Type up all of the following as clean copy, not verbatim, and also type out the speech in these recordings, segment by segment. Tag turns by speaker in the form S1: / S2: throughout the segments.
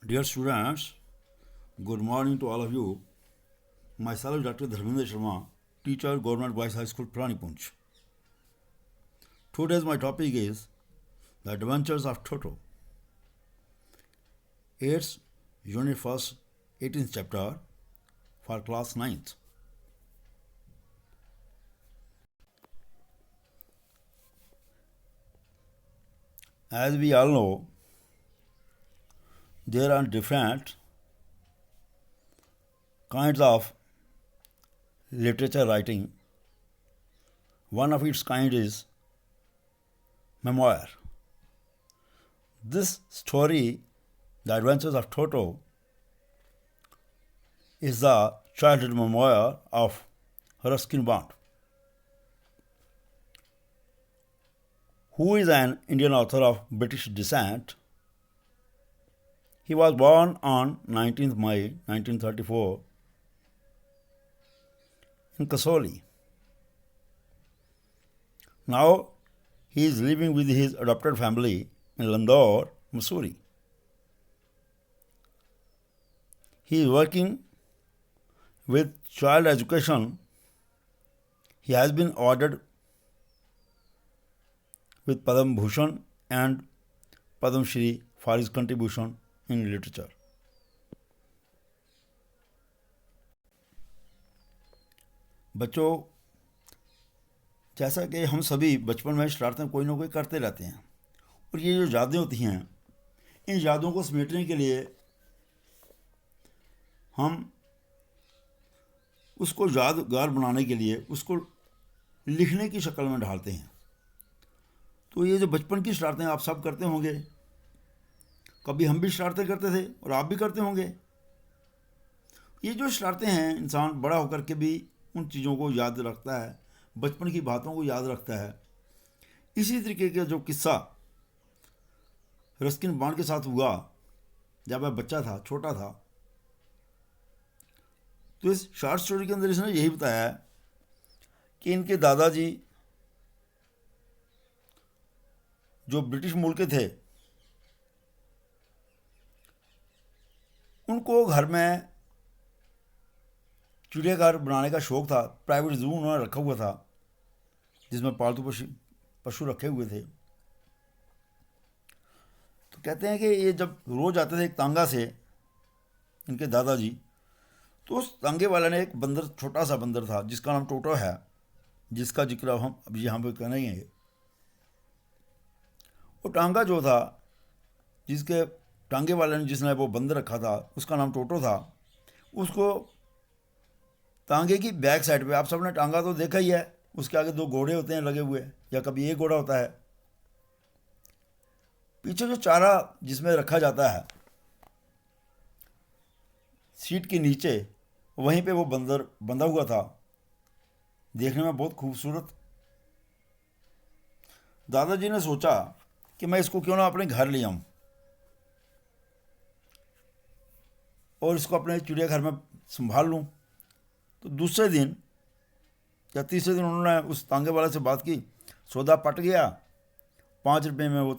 S1: Dear students, good morning to all of you. Myself, Dr. Dharmendra Sharma, teacher, Government Boys High School, Purani Punch. Today's my topic is The Adventures of Toto. It's Unit 1st, 18th chapter for class 9th. As we all know, there are different kinds of literature writing. One of its kind is memoir. This story, The Adventures of Toto, is the childhood memoir of Ruskin Bond, who is an Indian author of British descent. He was born on 19th May 1934 in Kasoli. Now he is living with his adopted family in Landaur, Missouri. He is working with child education. He has been awarded with Padma Bhushan and Padma Shri for his contribution in literature. बच्चों, जैसा कि हम सभी बचपन में शरारतें कोई ना कोई करते रहते हैं, और ये जो यादें होती हैं, इन यादों को समेटने के लिए हम उसको यादगार बनाने के लिए उसको लिखने की शक्ल में ढालते हैं। तो ये जो बचपन की शरारतें आप सब करते होंगे, कभी हम भी शरारतें करते थे और आप भी करते होंगे। ये जो शरारतें हैं, इंसान बड़ा होकर के भी उन चीज़ों को याद रखता है, बचपन की बातों को याद रखता है। इसी तरीके का जो किस्सा रस्किन बॉन्ड के साथ हुआ जब वह बच्चा था, छोटा था, तो इस शॉर्ट स्टोरी के अंदर इसने यही बताया कि इनके दादाजी जो ब्रिटिश मूल के थे, उनको घर में चिड़ियाघर बनाने का शौक़ था। प्राइवेट जू उन्होंने रखा हुआ था जिसमें पालतू पशु रखे हुए थे। तो कहते हैं कि ये जब रोज़ आते थे एक तांगा से इनके दादाजी, तो उस तांगे वाले ने एक बंदर, छोटा सा बंदर था जिसका नाम टोटो है, जिसका जिक्र अब हम अभी यहाँ पर करेंगे। वो टांगा जो था, जिसके टांगे वाले ने जिसने वो बंदर रखा था, उसका नाम टोटो था। उसको टांगे की बैक साइड पे, आप सबने टांगा तो देखा ही है, उसके आगे दो घोड़े होते हैं लगे हुए, या कभी एक घोड़ा होता है। पीछे जो चारा जिसमें रखा जाता है सीट के नीचे, वहीं पे वो बंदर बंधा हुआ था, देखने में बहुत खूबसूरत। दादाजी ने सोचा कि मैं इसको क्यों ना अपने घर ले आऊं और इसको अपने चिड़ियाघर में संभाल लूं। तो दूसरे दिन या तीसरे दिन उन्होंने उस तांगे वाले से बात की, सौदा पट गया। 5 रुपये में वो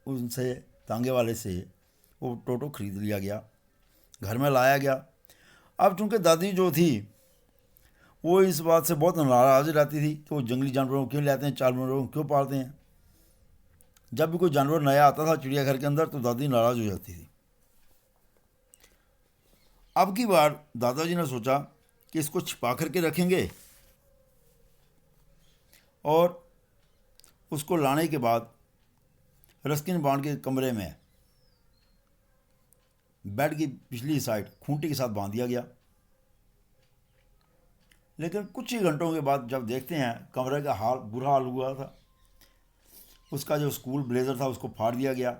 S1: उनसे तांगे वाले से वो टोटो खरीद लिया गया, घर में लाया गया। अब चूँकि दादी जो थी वो इस बात से बहुत नाराज़ रहती थी कि वो जंगली जानवरों को क्यों लाते हैं, जानवरों को क्यों पालते हैं। जब भी कोई जानवर नया आता था चिड़ियाघर के अंदर तो दादी नाराज़ हो जाती थी। अब की बार दादाजी ने सोचा कि इसको छिपा करके रखेंगे, और उसको लाने के बाद रस्किन बॉन्ड के कमरे में बेड की पिछली साइड खूंटी के साथ बांध दिया गया। लेकिन कुछ ही घंटों के बाद जब देखते हैं, कमरे का बुरा हाल हुआ था। उसका जो स्कूल ब्लेजर था उसको फाड़ दिया गया।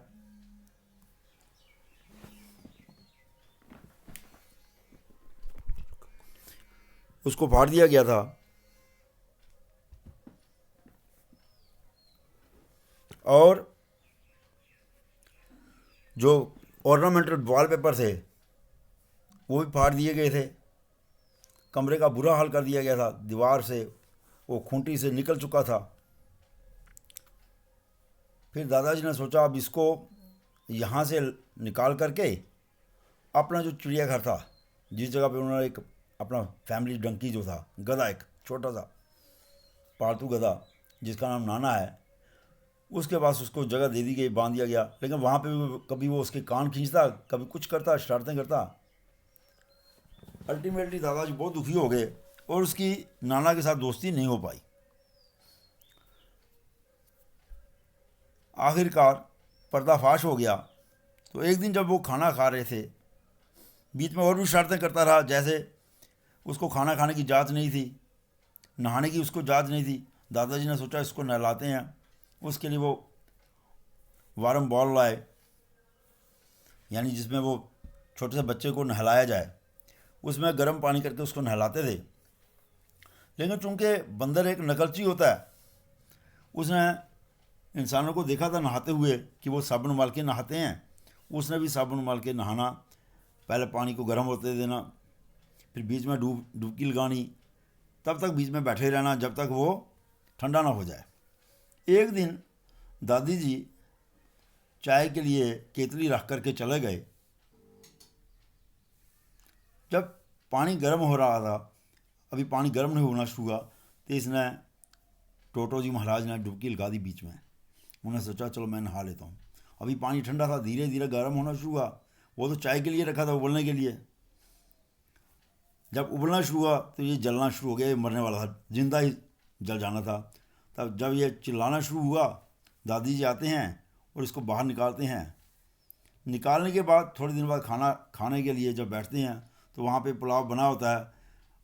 S1: उसको फाड़ दिया गया था, और जो ऑर्नामेंटल वॉलपेपर थे वो भी फाड़ दिए गए थे। कमरे का बुरा हाल कर दिया गया था, दीवार से वो खूंटी से निकल चुका था। फिर दादाजी ने सोचा अब इसको यहाँ से निकाल करके अपना जो चिड़ियाघर था, जिस जगह पे उन्होंने एक अपना फैमिली डंकी जो था, गधा, एक छोटा सा पालतू गधा जिसका नाम नाना है, उसके पास उसको जगह दे दी गई, बांध दिया गया। लेकिन वहाँ पे भी कभी वो उसके कान खींचता, कभी कुछ करता, शरारतें करता। अल्टीमेटली दादाजी बहुत दुखी हो गए और उसकी नाना के साथ दोस्ती नहीं हो पाई। आखिरकार पर्दाफाश हो गया। तो एक दिन जब वो खाना खा रहे थे, बीच में और भी शरारतें करता रहा। जैसे उसको खाना खाने की जांच नहीं थी, नहाने की उसको जांच नहीं थी। दादाजी ने सोचा इसको नहलाते हैं। उसके लिए वो वारम बॉल लाए, यानी जिसमें वो छोटे से बच्चे को नहलाया जाए, उसमें गर्म पानी करके उसको नहलाते थे। लेकिन चूंकि बंदर एक नकलची होता है, उसने इंसानों को देखा था नहाते हुए कि वो साबुन उबाल के नहाते हैं। उसने भी साबुन उबाल के नहाना, पहले पानी को गर्म होते देना, फिर बीच में डुबकी लगानी, तब तक बीच में बैठे रहना जब तक वो ठंडा ना हो जाए। एक दिन दादी जी चाय के लिए केतली रख करके चले गए। जब पानी गर्म हो रहा था, अभी पानी गर्म नहीं होना शुरू हुआ, तो इसने टोटो जी महाराज ने डुबकी लगा दी बीच में। उन्होंने सोचा चलो मैं नहा लेता हूँ। अभी पानी ठंडा था, धीरे धीरे गर्म होना शुरू हुआ। वो तो चाय के लिए रखा था, उबलने के लिए। जब उबलना शुरू हुआ तो ये जलना शुरू हो गया, ये मरने वाला था, जिंदा ही जल जाना था। तब जब ये चिल्लाना शुरू हुआ, दादी जी आते हैं और इसको बाहर निकालते हैं। निकालने के बाद थोड़े दिन बाद खाना खाने के लिए जब बैठते हैं, तो वहाँ पे पुलाव बना होता है।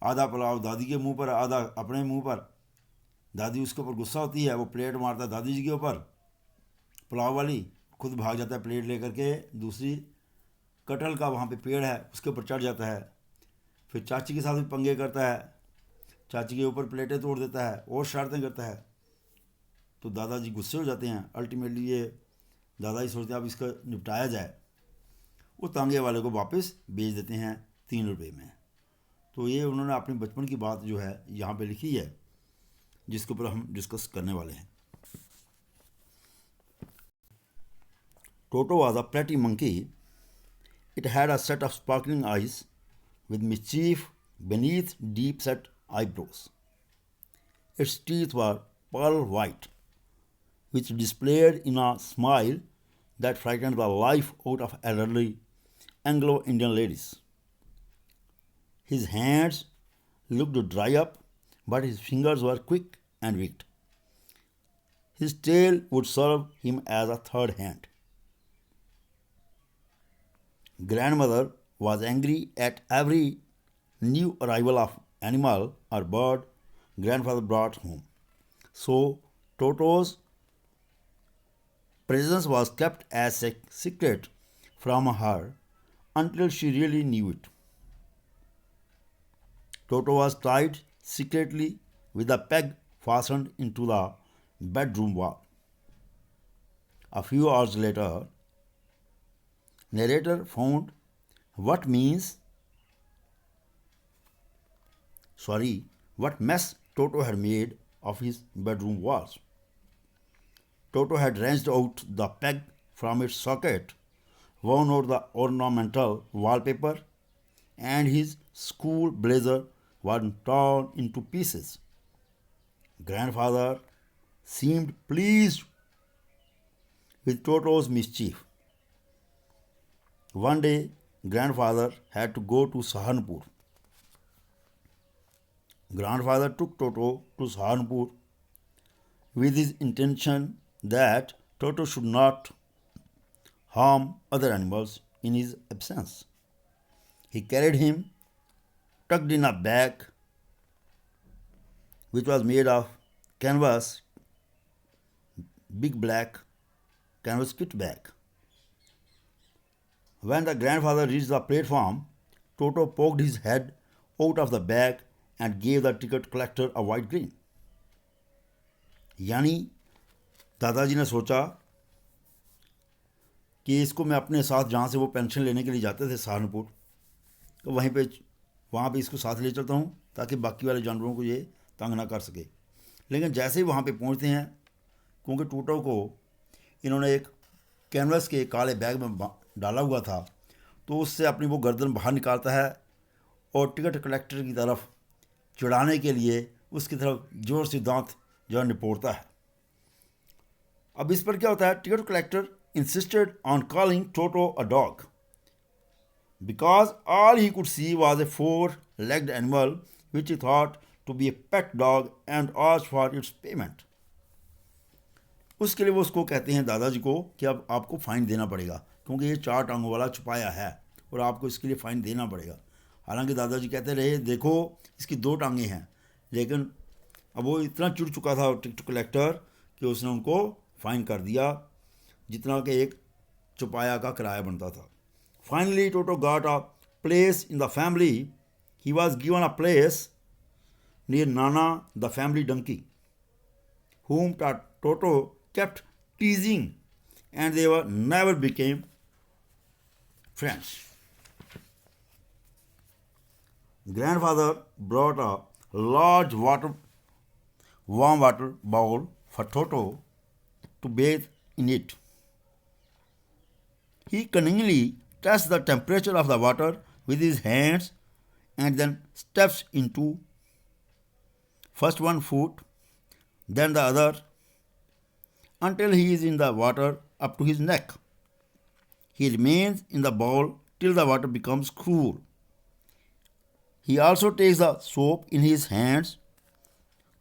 S1: आधा पुलाव दादी के मुंह पर, आधा अपने मुंह पर। दादी उसके ऊपर गुस्सा होती है, वो प्लेट मारता है दादी जी के ऊपर, पुलाव वाली, खुद भाग जाता है प्लेट लेकर के। दूसरी कटहल का वहाँ पे पेड़ है, उसके ऊपर चढ़ जाता है। फिर चाची के साथ भी पंगे करता है, चाची के ऊपर प्लेटें तोड़ देता है और शरारतें करता है। तो दादाजी गुस्से हो जाते हैं। अल्टीमेटली ये दादाजी सोचते हैं अब इसका निपटाया जाए। वो तांगे वाले को वापस बेच देते हैं 3 रुपये में। तो ये उन्होंने अपनी बचपन की बात जो है यहाँ पे लिखी है, जिसके ऊपर हम डिस्कस करने वाले हैं। Toto was a pretty monkey. It had a set of sparkling eyes with mischief beneath deep set eyebrows. Its teeth were pearl white, which displayed in a smile that frightened the life out of elderly Anglo Indian ladies. His hands looked dry up, but his fingers were quick and wicked. His tail would serve him as a third hand. Grandmother was angry at every new arrival of animal or bird grandfather brought home. So Toto's presence was kept as a secret from her until she really knew it. Toto was tied secretly with a peg fastened into the bedroom wall. A few hours later, narrator found what mess Toto had made of his bedroom walls. Toto had wrenched out the peg from its socket, worn out the ornamental wallpaper, and his school blazer was torn into pieces. Grandfather seemed pleased with Toto's mischief. One day, grandfather had to go to Sahanpur. Grandfather took Toto to Sahanpur with his intention that Toto should not harm other animals in his absence. He carried him tucked in a bag which was made of canvas, big black canvas kit bag. When the grandfather reached the platform, Toto poked his head out of the bag and gave the ticket collector a white grin. यानी दादाजी ने सोचा कि इसको मैं अपने साथ, जहाँ से वो पेंशन लेने के लिए जाते थे सहारनपुर, तो वहाँ पे इसको साथ ले चलता हूँ ताकि बाकी वाले जानवरों को ये तंग ना कर सके। लेकिन जैसे ही वहाँ पे पहुँचते हैं, क्योंकि टोटो को इन्होंने एक कैनवस के काले बैग में डाला हुआ था, तो उससे अपनी वो गर्दन बाहर निकालता है और टिकट कलेक्टर की तरफ चिढ़ाने के लिए उसकी तरफ जोर से दांत जो है निपोड़ता है। अब इस पर क्या होता है, ticket collector insisted on calling toto a dog because all he could see was a four-legged animal which he thought to be a pet dog and asked for its payment. उसके लिए वो उसको कहते हैं दादाजी को कि अब आपको फ़ाइन देना पड़ेगा क्योंकि ये 4 टांगों वाला छुपाया है और आपको इसके लिए फ़ाइन देना पड़ेगा। हालांकि दादाजी कहते रहे देखो इसकी 2 टांगें हैं, लेकिन अब वो इतना चिढ़ चुका था टिकट कलेक्टर कि उसने उनको फ़ाइन कर दिया जितना कि एक चौपाया का किराया बनता था। Finally, Toto got a place in the family. He was given a place near Nana, the family donkey, whom Toto kept teasing, and they were never became friends. Grandfather brought a large warm water bowl for Toto to bathe in it. He cunningly tests the temperature of the water with his hands and then steps into first one foot, then the other, until he is in the water up to his neck. He remains in the bowl till the water becomes cool. He also takes the soap in his hands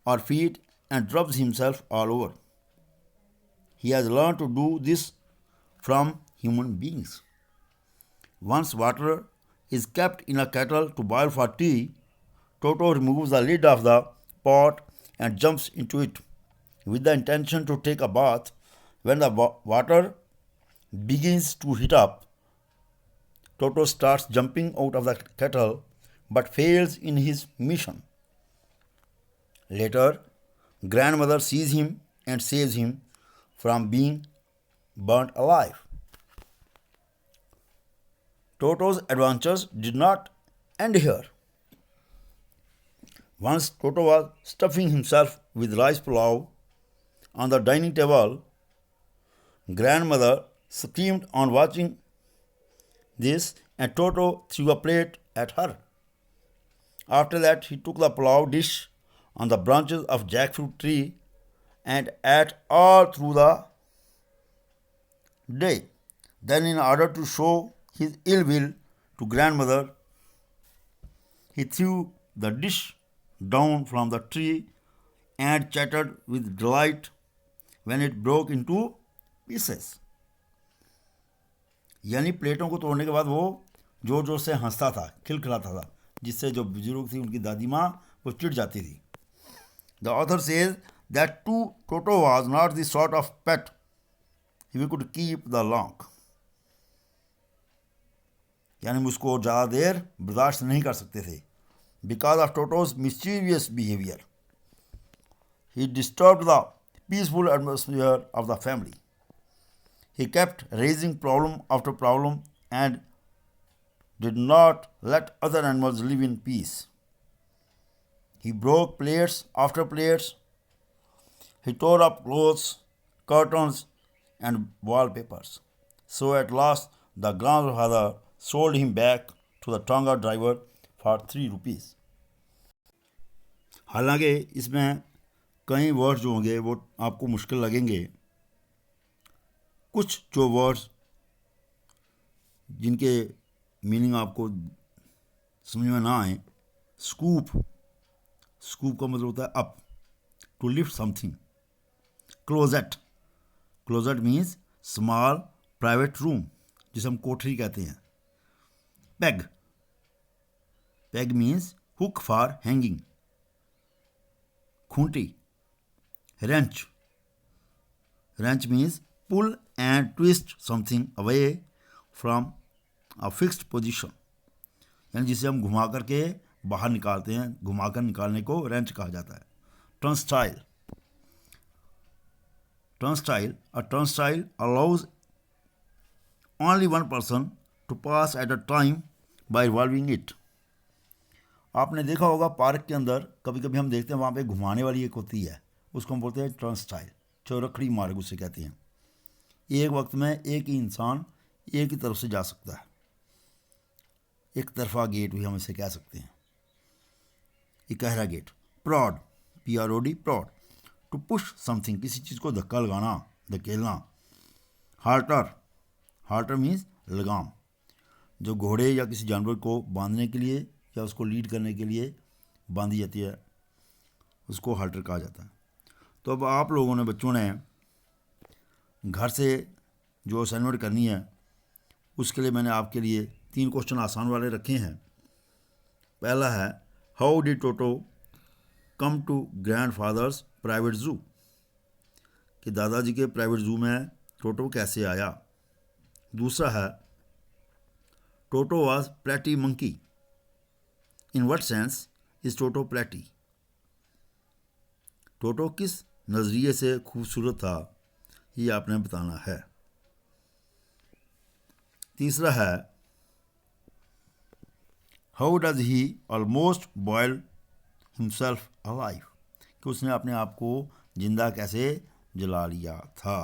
S1: or feet and rubs himself all over. He has learned to do this from human beings. Once water is kept in a kettle to boil for tea, Toto removes the lid of the pot and jumps into it with the intention to take a bath. When the water begins to heat up, Toto starts jumping out of the kettle but fails in his mission. Later, grandmother sees him and saves him from being burnt alive. Toto's adventures did not end here. Once Toto was stuffing himself with rice pulao on the dining table. Grandmother screamed on watching this and Toto threw a plate at her. After that, he took the pulao dish on the branches of jackfruit tree and ate all through the day. Then, in order to show his ill will to grandmother, he threw the dish down from the tree and chattered with delight when it broke into pieces. यानी प्लेटों को तोड़ने के बाद वो जोर जोर से हंसता था, खिलखिलाता था, जिससे जो बुजुर्ग थी उनकी दादी माँ वो चिढ़ जाती थी. The author says that Toto was not the sort of pet he could keep the long. यानी उसको ज़्यादा देर बर्दाश्त नहीं कर सकते थे. Because of Toto's mischievous behavior, he disturbed the peaceful atmosphere of the family. He kept raising problem after problem and did not let other animals live in peace. He broke plates after plates. He tore up clothes, curtains, and wallpapers. So at last, the grandfather sold him back to the Tonga driver for 3 rupees. हालांकि इसमें कई words जो होंगे वो आपको मुश्किल लगेंगे. कुछ जो वर्ड्स जिनके मीनिंग आपको समझ में ना आए. स्कूप, स्कूप का मतलब होता है up, to lift something. Closet, closet means small private room, जिसे हम कोठरी कहते हैं. Peg, peg means hook for hanging. खूंटी. Wrench, wrench means pull and twist something away from a fixed position, यानी जिसे हम घुमा करके बाहर निकालते हैं, घुमाकर निकालने को रेंच कहा जाता है. Turnstile, turnstile, a turnstile allows only one person to pass at a time by revolving it. आपने देखा होगा पार्क के अंदर कभी कभी हम देखते हैं वहाँ पे घुमाने वाली एक होती है, उसको हम बोलते हैं टर्नस्टाइल, चौरखड़ी मार्ग उसे कहते हैं. एक वक्त में एक ही इंसान एक ही तरफ से जा सकता है. एक तरफा गेट भी हम इसे कह सकते हैं, इकहरा gate. Prod, PROD, prod, to push something, किसी चीज़ को धक्का लगाना, धकेलना। हार्टर, हार्टर मीन्स लगाम, जो घोड़े या किसी जानवर को बांधने के लिए या उसको लीड करने के लिए बांधी जाती है, उसको हाल्टर कहा जाता है। तो अब आप लोगों ने, बच्चों ने घर से जो असाइनमेंट करनी है उसके लिए मैंने आपके लिए 3 क्वेश्चन आसान वाले रखे हैं। पहला है, how did Toto come to grandfather's private zoo, कि दादाजी के प्राइवेट जू में टोटो कैसे आया। दूसरा है, Toto was pretty monkey, in what sense is Toto pretty, Toto किस नज़रिए से खूबसूरत था, ये आपने बताना है। तीसरा है, how does he almost boil himself alive, कि उसने अपने आप को जिंदा कैसे जला लिया था।